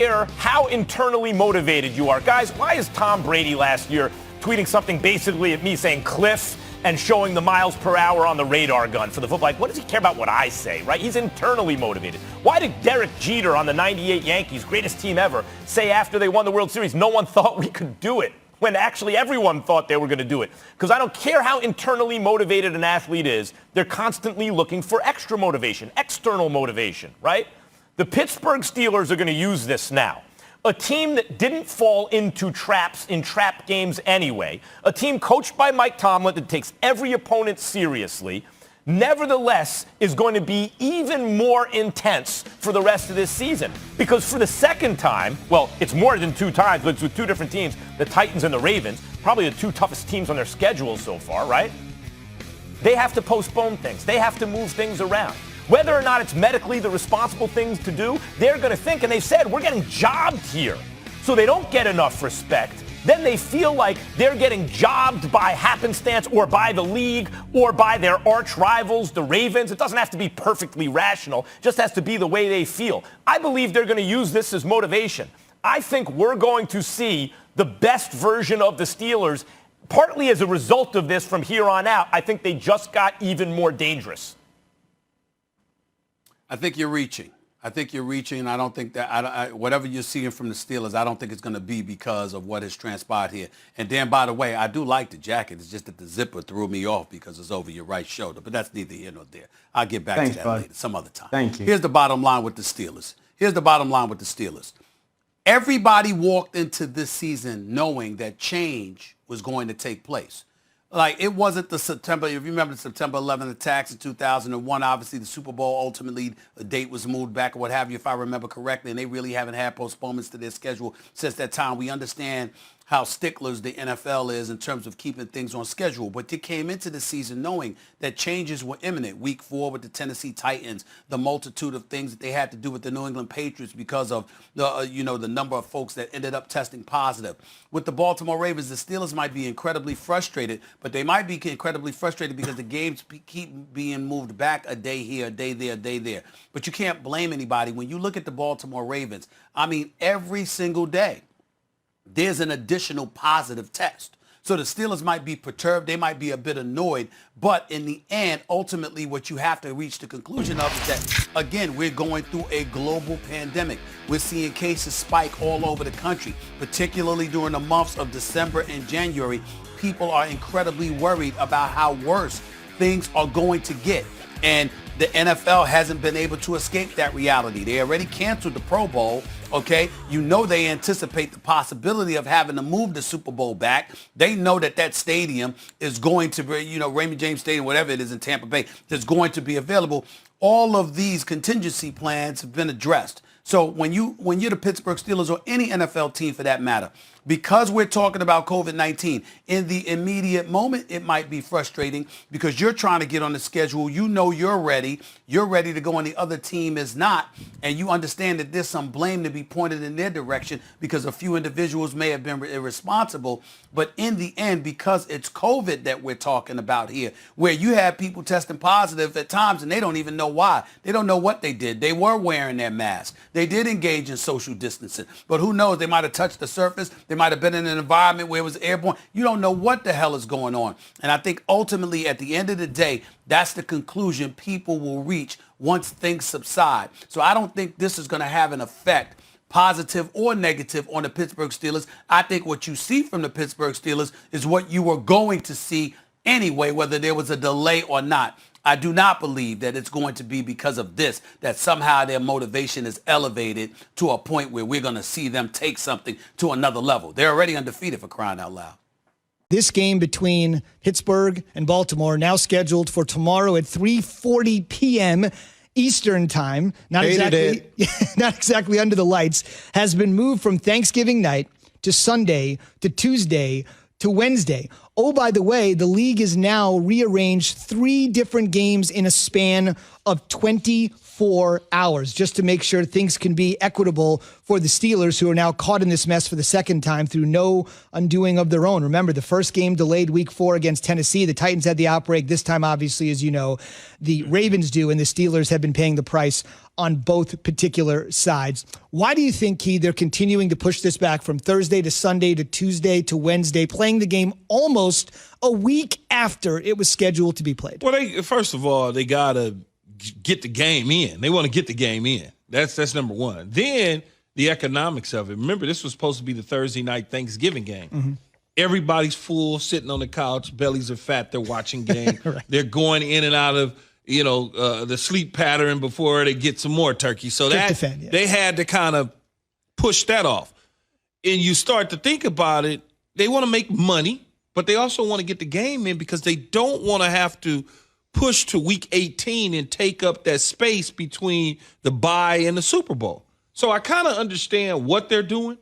care how internally motivated you are. Guys, why is Tom Brady last year tweeting something basically at me saying Cliff and showing the miles per hour on the radar gun for the football? Like, what does he care about what I say, right? He's internally motivated. Why did Derek Jeter on the 98 Yankees, greatest team ever, say after they won the World Series, no one thought we could do it, when actually everyone thought they were going to do it? Because I don't care how internally motivated an athlete is, they're constantly looking for extra motivation, external motivation, right? The Pittsburgh Steelers are going to use this now. A team that didn't fall into traps in trap games anyway, a team coached by Mike Tomlin that takes every opponent seriously, nevertheless is going to be even more intense for the rest of this season. Because for the second time, well, it's more than 2 times, but it's with 2 different teams, the Titans and the Ravens, probably the 2 toughest teams on their schedule so far, right? They have to postpone things. They have to move things around. Whether or not it's medically the responsible things to do, they're going to think, and they said, we're getting jobbed here. So they don't get enough respect. Then they feel like they're getting jobbed by happenstance or by the league or by their arch rivals, the Ravens. It doesn't have to be perfectly rational. It just has to be the way they feel. I believe they're going to use this as motivation. I think we're going to see the best version of the Steelers, partly as a result of this from here on out. I think they just got even more dangerous. I think you're reaching. I don't think that whatever you're seeing from the Steelers, I don't think it's going to be because of what has transpired here. And Dan, by the way, I do like the jacket. It's just that the zipper threw me off because it's over your right shoulder. But that's neither here nor there. I'll get back to that later, some other time. Thank you. Here's the bottom line with the Steelers. Everybody walked into this season knowing that change was going to take place. Like, it wasn't the September, if you remember the September 11th attacks in 2001, obviously the Super Bowl, ultimately the date was moved back or what have you, if I remember correctly, and they really haven't had postponements to their schedule since that time. We understand how sticklers the NFL is in terms of keeping things on schedule, but they came into the season knowing that changes were imminent. Week 4 with the Tennessee Titans, the multitude of things that they had to do with the New England Patriots because of the number of folks that ended up testing positive. With the Baltimore Ravens, the Steelers might be incredibly frustrated, but they might be incredibly frustrated because the games keep being moved back a day here, a day there, a day there. But you can't blame anybody. When you look at the Baltimore Ravens, I mean, every single day, there's an additional positive test. So the Steelers might be perturbed. They might be a bit annoyed. But in the end, ultimately, what you have to reach the conclusion of is that, again, we're going through a global pandemic. We're seeing cases spike all over the country, particularly during the months of December and January. People are incredibly worried about how worse things are going to get. And the NFL hasn't been able to escape that reality. They already canceled the Pro Bowl, okay? You know they anticipate the possibility of having to move the Super Bowl back. They know that stadium is going to be, Raymond James Stadium, whatever it is in Tampa Bay, is going to be available. All of these contingency plans have been addressed. So when you're the Pittsburgh Steelers or any NFL team for that matter, because we're talking about COVID-19, in the immediate moment, it might be frustrating because you're trying to get on the schedule. You know you're ready to go and the other team is not. And you understand that there's some blame to be pointed in their direction because a few individuals may have been irresponsible. But in the end, because it's COVID that we're talking about here, where you have people testing positive at times and they don't even know why. They don't know what they did. They were wearing their masks. They did engage in social distancing. But who knows? They might have touched the surface. They might have been in an environment where it was airborne. You don't know what the hell is going on. And I think ultimately at the end of the day, that's the conclusion people will reach once things subside. So I don't think this is going to have an effect, positive or negative, on the Pittsburgh Steelers. I think what you see from the Pittsburgh Steelers is what you were going to see anyway, whether there was a delay or not. I do not believe that it's going to be because of this, that somehow their motivation is elevated to a point where we're going to see them take something to another level. They're already undefeated, for crying out loud. This game between Pittsburgh and Baltimore, now scheduled for tomorrow at 3:40 p.m. Eastern time, not exactly under the lights, has been moved from Thanksgiving night to Sunday to Tuesday to Wednesday. Oh, by the way, the league is now rearranged 3 different games in a span of 24 hours just to make sure things can be equitable for the Steelers, who are now caught in this mess for the second time through no undoing of their own. Remember, the first game delayed week 4 against Tennessee. The Titans had the outbreak. This time, obviously, as you know, the Ravens do, and the Steelers have been paying the price on both particular sides. Why do you think, Key, they're continuing to push this back from Thursday to Sunday to Tuesday to Wednesday, playing the game almost a week after it was scheduled to be played? Well, first of all, they got to get the game in. They want to get the game in. That's number one. Then the economics of it. Remember, this was supposed to be the Thursday night Thanksgiving game. Mm-hmm. Everybody's full, sitting on the couch, bellies are fat, they're watching game. Right. They're going in and out of the sleep pattern before they get some more turkey. So they had to kind of push that off. And you start to think about it, they want to make money, but they also want to get the game in because they don't want to have to push to week 18 and take up that space between the bye and the Super Bowl. So I kind of understand what they're doing.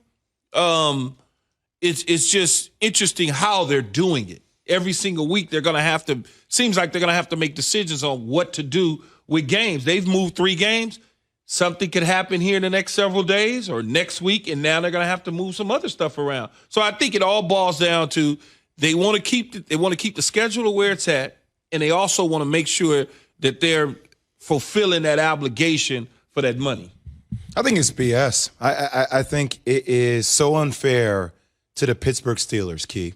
It's just interesting how they're doing it. Every single week they're going to have to – seems like they're going to have to make decisions on what to do with games. They've moved 3 games. Something could happen here in the next several days or next week, and now they're going to have to move some other stuff around. So I think it all boils down to they want to keep the schedule where it's at, and they also want to make sure that they're fulfilling that obligation for that money. I think it's BS. I think it is so unfair to the Pittsburgh Steelers, Key.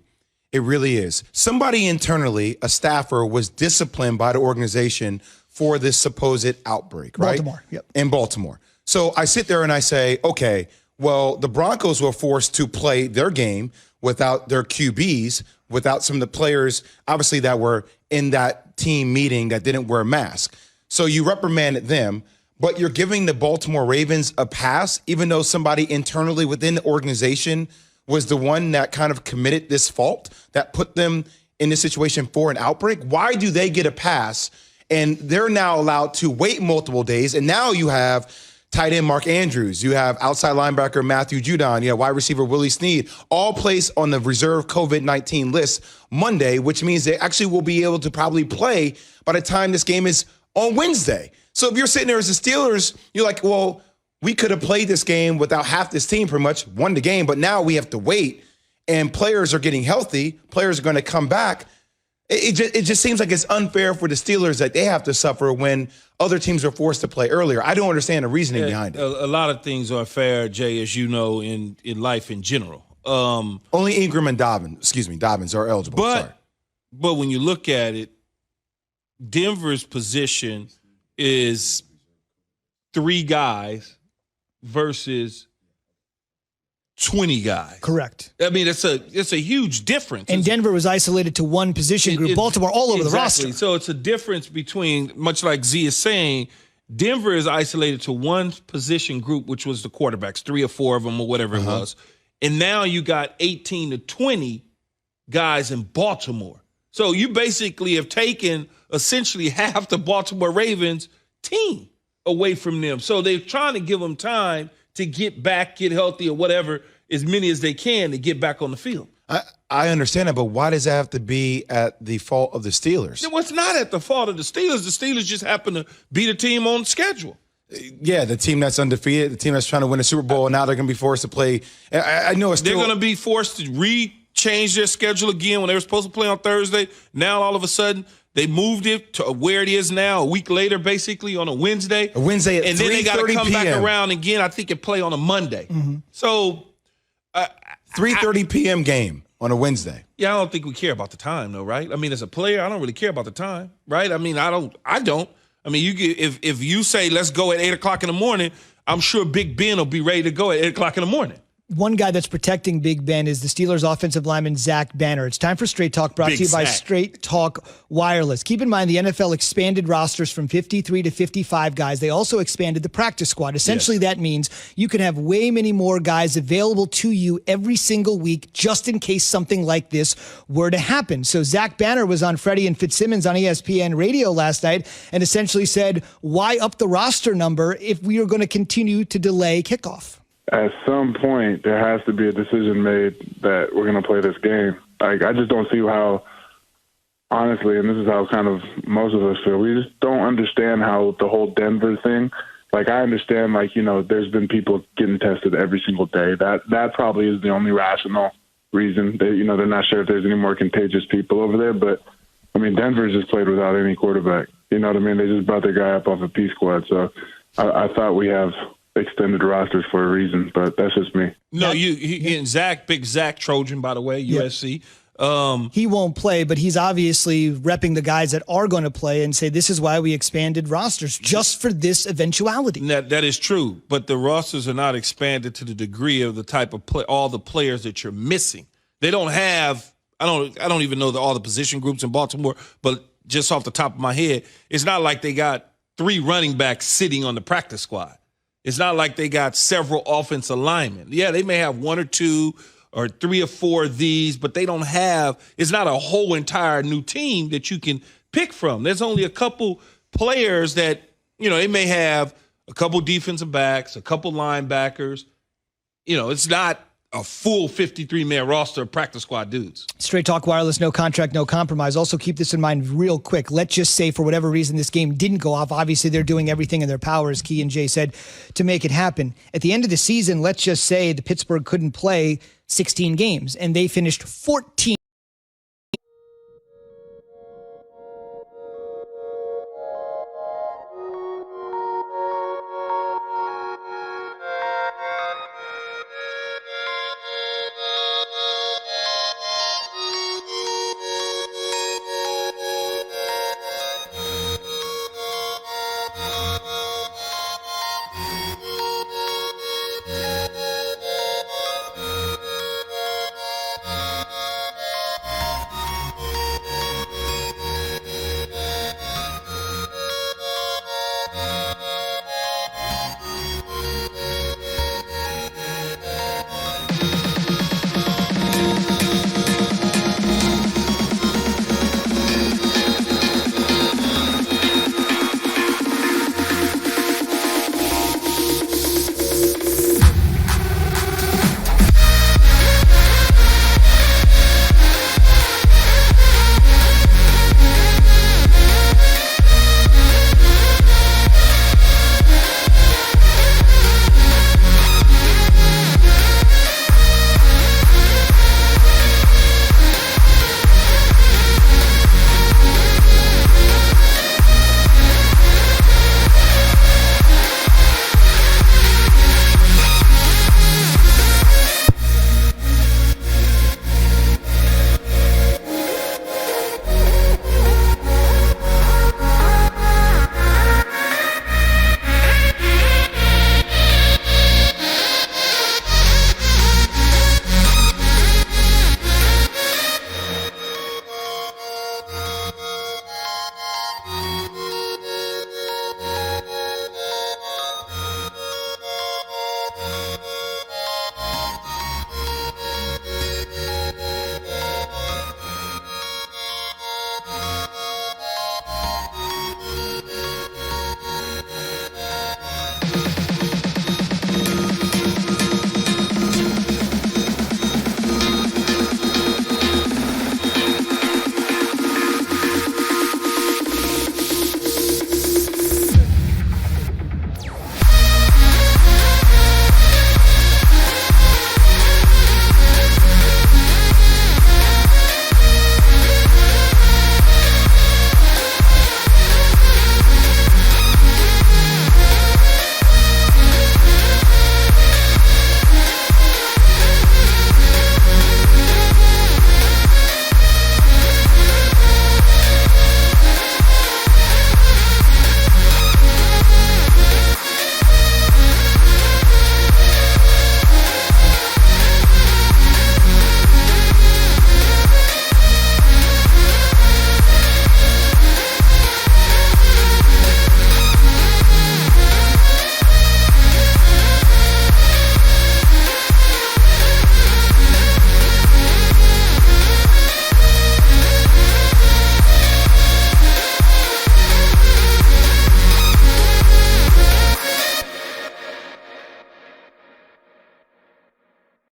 It really is. Somebody internally, a staffer, was disciplined by the organization for this supposed outbreak, right? Baltimore, yep. In Baltimore. So I sit there and I say, okay, well, the Broncos were forced to play their game without their QBs, without some of the players, obviously, that were in that team meeting that didn't wear a mask. So you reprimanded them, but you're giving the Baltimore Ravens a pass, even though somebody internally within the organization was the one that kind of committed this fault, that put them in this situation for an outbreak. Why do they get a pass and they're now allowed to wait multiple days? And now you have tight end Mark Andrews, you have outside linebacker Matthew Judon, you have wide receiver Willie Snead, all placed on the reserve COVID-19 list Monday, which means they actually will be able to probably play by the time this game is on Wednesday. So if you're sitting there as the Steelers, you're like, well, we could have played this game without half this team, pretty much won the game, but now we have to wait, and players are getting healthy. Players are going to come back. It just seems like it's unfair for the Steelers that they have to suffer when other teams are forced to play earlier. I don't understand the reasoning behind it. A lot of things are fair, Jay, as you know, in life in general. Only Ingram and Dobbins are eligible. But when you look at it, Denver's position is 3 guys versus 20 guys. Correct. I mean, it's a huge difference. And Denver was isolated to one position group. Baltimore all over the roster. So it's a difference between, much like Z is saying, Denver is isolated to one position group, which was the quarterbacks, 3 or 4 of them or whatever it was. And now you got 18 to 20 guys in Baltimore. So you basically have taken essentially half the Baltimore Ravens team away from them. So they're trying to give them time to get back, get healthy or whatever, as many as they can to get back on the field. I understand that, but why does that have to be at the fault of the Steelers? Well, it's not at the fault of the Steelers. The Steelers just happen to beat a team on schedule. Yeah, the team that's undefeated, the team that's trying to win a Super Bowl, and now they're going to be forced to play. I know it's they're going to be forced to change their schedule again when they were supposed to play on Thursday. Now, all of a sudden, they moved it to where it is now, a week later, basically, on a Wednesday. A Wednesday at 3:30 p.m. And then they got to come back around again, I think, and play on a Monday. Mm-hmm. So 3:30 p.m. game on a Wednesday. Yeah, I don't think we care about the time, though, right? I mean, as a player, I don't really care about the time, right? I mean, I don't. I mean, if you say, let's go at 8 o'clock in the morning, I'm sure Big Ben will be ready to go at 8 o'clock in the morning. One guy that's protecting Big Ben is the Steelers offensive lineman, Zach Banner. It's time for Straight Talk, brought to you by Straight Talk Wireless. Keep in mind, the NFL expanded rosters from 53 to 55 guys. They also expanded the practice squad. Essentially, That means you can have way many more guys available to you every single week, just in case something like this were to happen. So Zach Banner was on Freddie and Fitzsimmons on ESPN Radio last night and essentially said, why up the roster number if we are going to continue to delay kickoff? At some point, there has to be a decision made that we're going to play this game. Like, I just don't see how, honestly, and this is how kind of most of us feel, we just don't understand how the whole Denver thing, like, I understand, like, you know, there's been people getting tested every single day. That probably is the only rational reason. That, you know, they're not sure if there's any more contagious people over there. But, I mean, Denver's just played without any quarterback. You know what I mean? They just brought their guy up off a P squad. So I thought we have extended rosters for a reason, but that's just me. No, he and Zach, big Zach Trojan, by the way, USC. He won't play, but he's obviously repping the guys that are going to play and say this is why we expanded rosters, just for this eventuality. That is true, but the rosters are not expanded to the degree of the type of play, all the players that you're missing. They don't have. I don't even know all the position groups in Baltimore, but just off the top of my head, it's not like they got 3 running backs sitting on the practice squad. It's not like they got several offensive linemen. Yeah, they may have 1 or 2 or 3 or 4 of these, but they don't have, it's not a whole entire new team that you can pick from. There's only a couple players that, you know, they may have a couple defensive backs, a couple linebackers. You know, it's not a full 53-man roster of practice squad dudes. Straight Talk Wireless, no contract, no compromise. Also keep this in mind real quick. Let's just say for whatever reason this game didn't go off. Obviously, they're doing everything in their power, as Key and Jay said, to make it happen. At the end of the season, let's just say the Pittsburgh couldn't play 16 games, and they finished 14